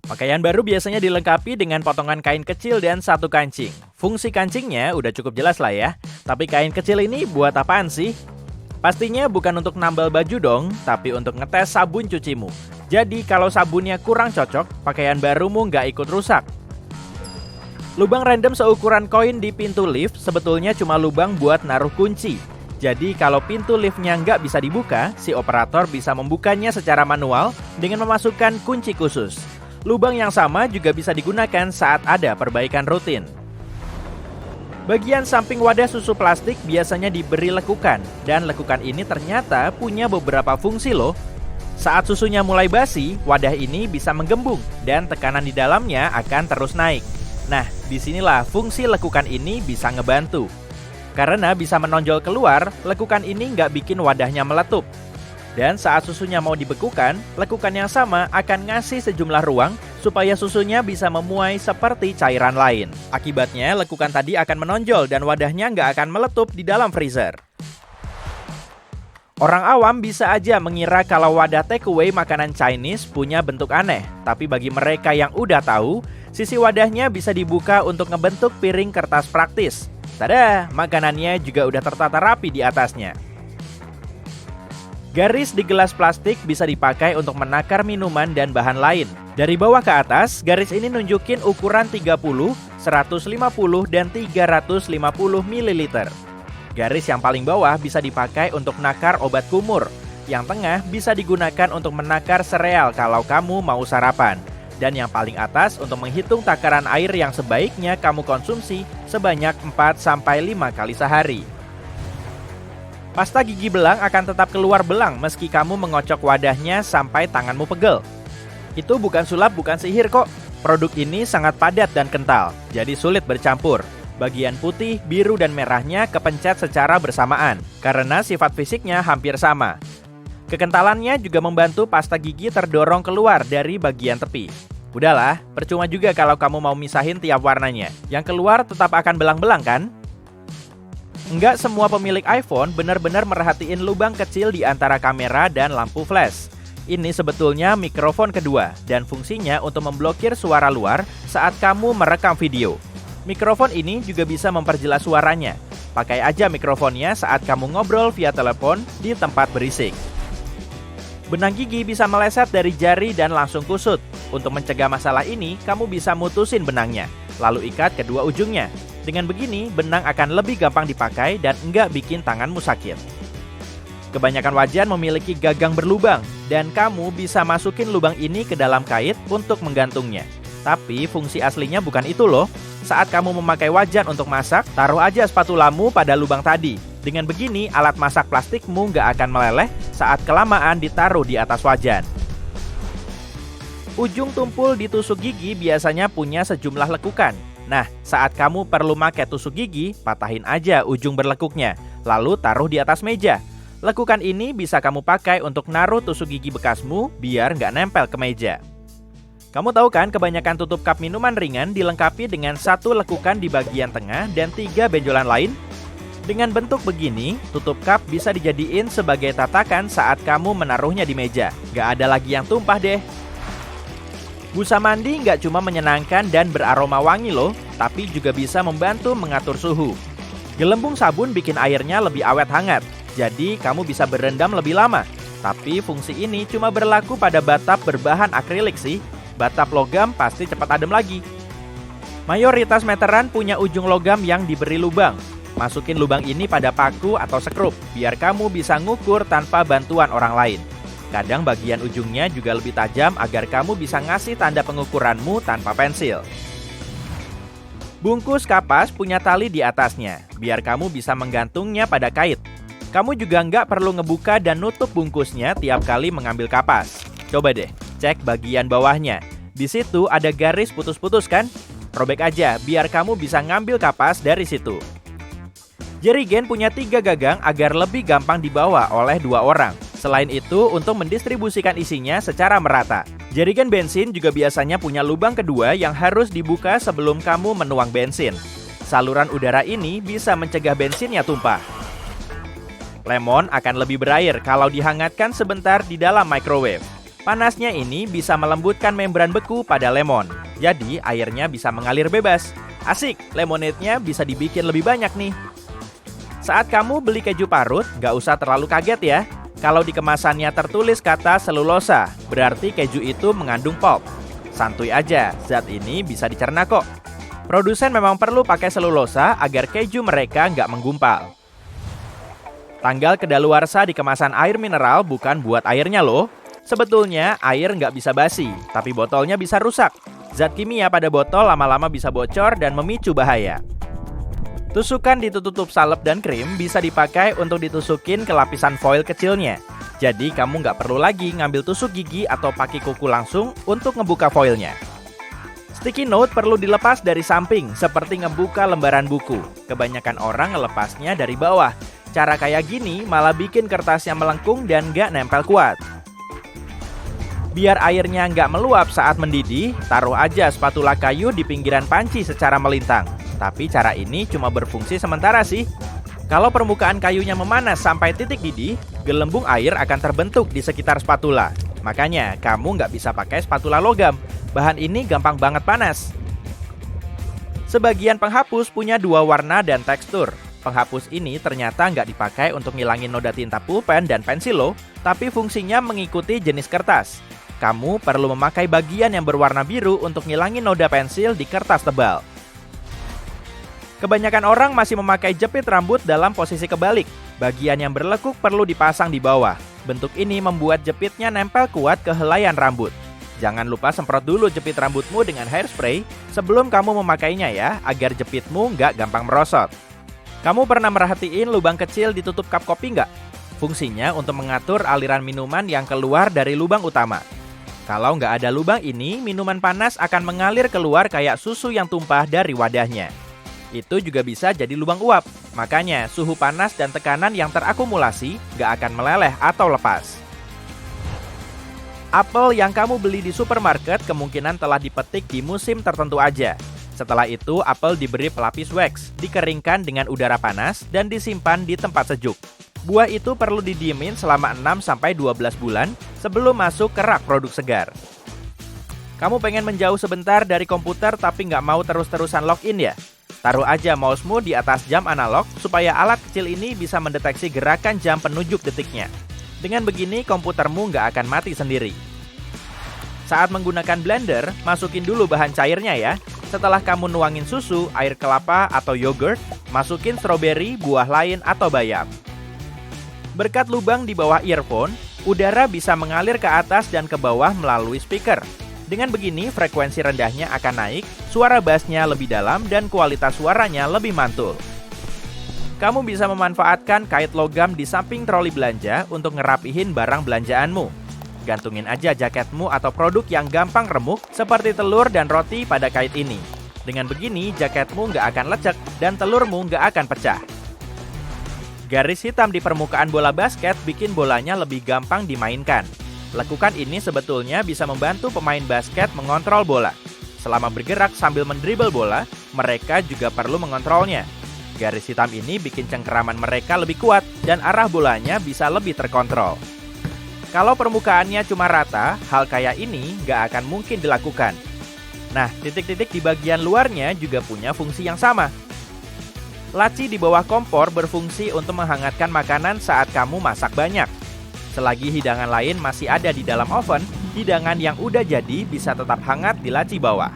Pakaian baru biasanya dilengkapi dengan potongan kain kecil dan satu kancing. Fungsi kancingnya udah cukup jelas lah ya. Tapi kain kecil ini buat apaan sih? Pastinya bukan untuk nambal baju dong, tapi untuk ngetes sabun cucimu. Jadi kalau sabunnya kurang cocok, pakaian barumu nggak ikut rusak. Lubang random seukuran koin di pintu lift sebetulnya cuma lubang buat naruh kunci. Jadi kalau pintu liftnya nggak bisa dibuka, si operator bisa membukanya secara manual dengan memasukkan kunci khusus. Lubang yang sama juga bisa digunakan saat ada perbaikan rutin. Bagian samping wadah susu plastik biasanya diberi lekukan, dan lekukan ini ternyata punya beberapa fungsi loh. Saat susunya mulai basi, wadah ini bisa menggembung, dan tekanan di dalamnya akan terus naik. Nah, disinilah fungsi lekukan ini bisa ngebantu. Karena bisa menonjol keluar, lekukan ini nggak bikin wadahnya meletup. Dan saat susunya mau dibekukan, lekukan yang sama akan ngasih sejumlah ruang supaya susunya bisa memuai seperti cairan lain. Akibatnya, lekukan tadi akan menonjol dan wadahnya nggak akan meletup di dalam freezer. Orang awam bisa aja mengira kalau wadah takeaway makanan Chinese punya bentuk aneh. Tapi bagi mereka yang udah tahu, sisi wadahnya bisa dibuka untuk ngebentuk piring kertas praktis. Tada, makanannya juga udah tertata rapi di atasnya. Garis di gelas plastik bisa dipakai untuk menakar minuman dan bahan lain. Dari bawah ke atas, garis ini nunjukin ukuran 30, 150, dan 350 ml. Garis yang paling bawah bisa dipakai untuk nakar obat kumur. Yang tengah bisa digunakan untuk menakar sereal kalau kamu mau sarapan. Dan yang paling atas untuk menghitung takaran air yang sebaiknya kamu konsumsi sebanyak 4-5 kali sehari. Pasta gigi belang akan tetap keluar belang meski kamu mengocok wadahnya sampai tanganmu pegel. Itu bukan sulap, bukan sihir kok. Produk ini sangat padat dan kental, jadi sulit bercampur. Bagian putih, biru, dan merahnya kepencet secara bersamaan, karena sifat fisiknya hampir sama. Kekentalannya juga membantu pasta gigi terdorong keluar dari bagian tepi. Udahlah, percuma juga kalau kamu mau misahin tiap warnanya. Yang keluar tetap akan belang-belang kan? Enggak semua pemilik iPhone benar-benar merhatiin lubang kecil di antara kamera dan lampu flash. Ini sebetulnya mikrofon kedua dan fungsinya untuk memblokir suara luar saat kamu merekam video. Mikrofon ini juga bisa memperjelas suaranya. Pakai aja mikrofonnya saat kamu ngobrol via telepon di tempat berisik. Benang gigi bisa meleset dari jari dan langsung kusut. Untuk mencegah masalah ini, kamu bisa mutusin benangnya, lalu ikat kedua ujungnya. Dengan begini, benang akan lebih gampang dipakai dan enggak bikin tanganmu sakit. Kebanyakan wajan memiliki gagang berlubang, dan kamu bisa masukin lubang ini ke dalam kait untuk menggantungnya. Tapi fungsi aslinya bukan itu loh. Saat kamu memakai wajan untuk masak, taruh aja spatulamu pada lubang tadi. Dengan begini, alat masak plastikmu nggak akan meleleh saat kelamaan ditaruh di atas wajan. Ujung tumpul di tusuk gigi biasanya punya sejumlah lekukan. Nah, saat kamu perlu pakai tusuk gigi, patahin aja ujung berlekuknya, lalu taruh di atas meja. Lekukan ini bisa kamu pakai untuk naruh tusuk gigi bekasmu biar nggak nempel ke meja. Kamu tahu kan kebanyakan tutup cup minuman ringan dilengkapi dengan satu lekukan di bagian tengah dan 3 benjolan lain? Dengan bentuk begini, tutup cup bisa dijadiin sebagai tatakan saat kamu menaruhnya di meja. Nggak ada lagi yang tumpah deh. Busa mandi nggak cuma menyenangkan dan beraroma wangi loh, tapi juga bisa membantu mengatur suhu. Gelembung sabun bikin airnya lebih awet hangat, jadi kamu bisa berendam lebih lama. Tapi fungsi ini cuma berlaku pada batap berbahan akrilik sih. Batap logam pasti cepat adem lagi. Mayoritas meteran punya ujung logam yang diberi lubang. Masukin lubang ini pada paku atau sekrup, biar kamu bisa ngukur tanpa bantuan orang lain. Kadang bagian ujungnya juga lebih tajam agar kamu bisa ngasih tanda pengukuranmu tanpa pensil. Bungkus kapas punya tali di atasnya, biar kamu bisa menggantungnya pada kait. Kamu juga nggak perlu ngebuka dan nutup bungkusnya tiap kali mengambil kapas. Coba deh, cek bagian bawahnya. Di situ ada garis putus-putus kan? Robek aja, biar kamu bisa ngambil kapas dari situ. Jerigen punya 3 gagang agar lebih gampang dibawa oleh 2 orang. Selain itu, untuk mendistribusikan isinya secara merata. Jerigen bensin juga biasanya punya lubang kedua yang harus dibuka sebelum kamu menuang bensin. Saluran udara ini bisa mencegah bensinnya tumpah. Lemon akan lebih berair kalau dihangatkan sebentar di dalam microwave. Panasnya ini bisa melembutkan membran beku pada lemon, jadi airnya bisa mengalir bebas. Asik, lemonade-nya bisa dibikin lebih banyak nih. Saat kamu beli keju parut, nggak usah terlalu kaget ya. Kalau di kemasannya tertulis kata selulosa, berarti keju itu mengandung pulp. Santuy aja, zat ini bisa dicerna kok. Produsen memang perlu pakai selulosa agar keju mereka nggak menggumpal. Tanggal kedaluarsa di kemasan air mineral bukan buat airnya loh. Sebetulnya air nggak bisa basi, tapi botolnya bisa rusak. Zat kimia pada botol lama-lama bisa bocor dan memicu bahaya. Tusukan di tutup salep dan krim bisa dipakai untuk ditusukin ke lapisan foil kecilnya. Jadi kamu nggak perlu lagi ngambil tusuk gigi atau pakai kuku langsung untuk ngebuka foilnya. Sticky note perlu dilepas dari samping seperti ngebuka lembaran buku. Kebanyakan orang ngelepasnya dari bawah. Cara kayak gini malah bikin kertasnya melengkung dan nggak nempel kuat. Biar airnya nggak meluap saat mendidih, taruh aja spatula kayu di pinggiran panci secara melintang. Tapi cara ini cuma berfungsi sementara sih. Kalau permukaan kayunya memanas sampai titik didih, gelembung air akan terbentuk di sekitar spatula. Makanya, kamu nggak bisa pakai spatula logam. Bahan ini gampang banget panas. Sebagian penghapus punya dua warna dan tekstur. Penghapus ini ternyata nggak dipakai untuk ngilangin noda tinta pulpen dan pensil loh, tapi fungsinya mengikuti jenis kertas. Kamu perlu memakai bagian yang berwarna biru untuk ngilangin noda pensil di kertas tebal. Kebanyakan orang masih memakai jepit rambut dalam posisi kebalik. Bagian yang berlekuk perlu dipasang di bawah. Bentuk ini membuat jepitnya nempel kuat ke helaian rambut. Jangan lupa semprot dulu jepit rambutmu dengan hairspray sebelum kamu memakainya ya, agar jepitmu nggak gampang merosot. Kamu pernah merhatiin lubang kecil di tutup cup kopi nggak? Fungsinya untuk mengatur aliran minuman yang keluar dari lubang utama. Kalau nggak ada lubang ini, minuman panas akan mengalir keluar kayak susu yang tumpah dari wadahnya. Itu juga bisa jadi lubang uap. Makanya, suhu panas dan tekanan yang terakumulasi nggak akan meleleh atau lepas. Apel yang kamu beli di supermarket kemungkinan telah dipetik di musim tertentu aja. Setelah itu, apel diberi pelapis wax, dikeringkan dengan udara panas, dan disimpan di tempat sejuk. Buah itu perlu didiemin selama 6-12 bulan sebelum masuk ke rak produk segar. Kamu pengen menjauh sebentar dari komputer tapi nggak mau terus-terusan login ya? Taruh aja mousemu di atas jam analog supaya alat kecil ini bisa mendeteksi gerakan jam penunjuk detiknya. Dengan begini komputermu nggak akan mati sendiri. Saat menggunakan blender, masukin dulu bahan cairnya ya. Setelah kamu nuangin susu, air kelapa atau yogurt, masukin stroberi, buah lain atau bayam. Berkat lubang di bawah earphone, udara bisa mengalir ke atas dan ke bawah melalui speaker. Dengan begini, frekuensi rendahnya akan naik, suara bassnya lebih dalam, dan kualitas suaranya lebih mantul. Kamu bisa memanfaatkan kait logam di samping troli belanja untuk ngerapihin barang belanjaanmu. Gantungin aja jaketmu atau produk yang gampang remuk seperti telur dan roti pada kait ini. Dengan begini, jaketmu nggak akan lecek dan telurmu nggak akan pecah. Garis hitam di permukaan bola basket bikin bolanya lebih gampang dimainkan. Lekukan ini sebetulnya bisa membantu pemain basket mengontrol bola. Selama bergerak sambil mendribel bola, mereka juga perlu mengontrolnya. Garis hitam ini bikin cengkeraman mereka lebih kuat dan arah bolanya bisa lebih terkontrol. Kalau permukaannya cuma rata, hal kayak ini nggak akan mungkin dilakukan. Nah, titik-titik di bagian luarnya juga punya fungsi yang sama. Laci di bawah kompor berfungsi untuk menghangatkan makanan saat kamu masak banyak. Selagi hidangan lain masih ada di dalam oven, hidangan yang udah jadi bisa tetap hangat di laci bawah.